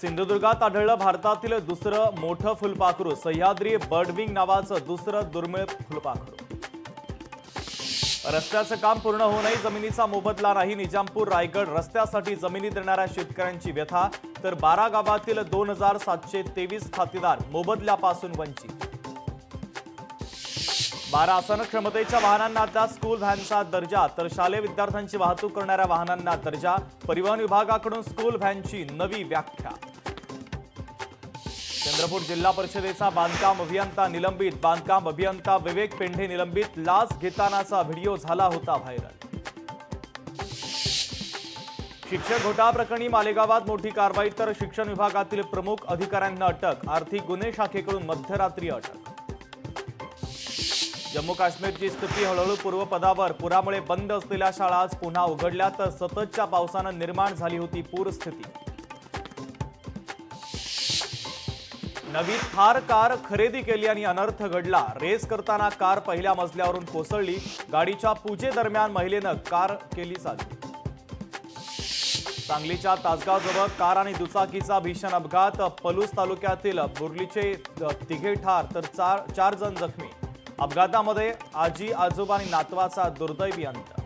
सिंधुदुर्गात आढळलं भारतातील दुसरं मोठं फुलपाखरू। सह्याद्री बर्डविंग नावाचं दुसरं दुर्मिळ फुलपाखरू। रस्त्याचं काम पूर्ण होऊनही जमिनीचा मोबदला नाही। निजामपूर रायगड रस्त्यासाठी जमिनी देणाऱ्या शेतकऱ्यांची व्यथा। तर 12 गावातील 2723 खातेदार मोबदल्यापासून वंचित। 12 आसन क्षमतेच्या वाहनांना आता स्कूल व्हॅनचा दर्जा। तर शालेय विद्यार्थ्यांची वाहतूक करणाऱ्या वाहनांना दर्जा। परिवहन विभागाकडून स्कूल व्हॅनची नवी व्याख्या। चंद्रपूर जिल्हा परिषदेचा बांधकाम अभियंता निलंबित। बांधकाम अभियंता विवेक पेंढे निलंबित। लाच घेतानाचा व्हिडिओ झाला होता व्हायरल। शिक्षक घोटाळा प्रकरणी मालेगावात मोठी कारवाई। तर शिक्षण विभागातील प्रमुख अधिकाऱ्यांना अटक। आर्थिक गुन्हे शाखेकडून मध्यरात्री अटक। जम्मू काश्मीरची स्थिती हळूहळू पूर्वपदावर। पुरामुळे बंद असलेल्या शाळा आज पुन्हा उघडल्या। तर सततच्या पावसानं निर्माण झाली होती पूरस्थिती। नवी थार कार खरेदी केली आणि अनर्थ घडला। रेस करताना कार पहिल्या मजल्यावरून कोसळली। गाडीच्या पूजेदरम्यान महिलेनं कार केली चालू। सांगलीच्या तासगावजवळ कार आणि दुचाकीचा भीषण अपघात। पलूस तालुक्यातील बुर्लीचे तिघे ठार तर 4 जण जखमी। अपघातामध्ये आजी आजोबा आणि नातवाचा दुर्दैवी अंत।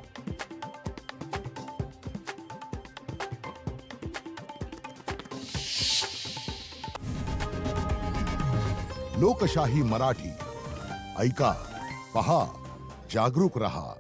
लोकशाही मराठी ऐका, पहा, जागरूक रहा।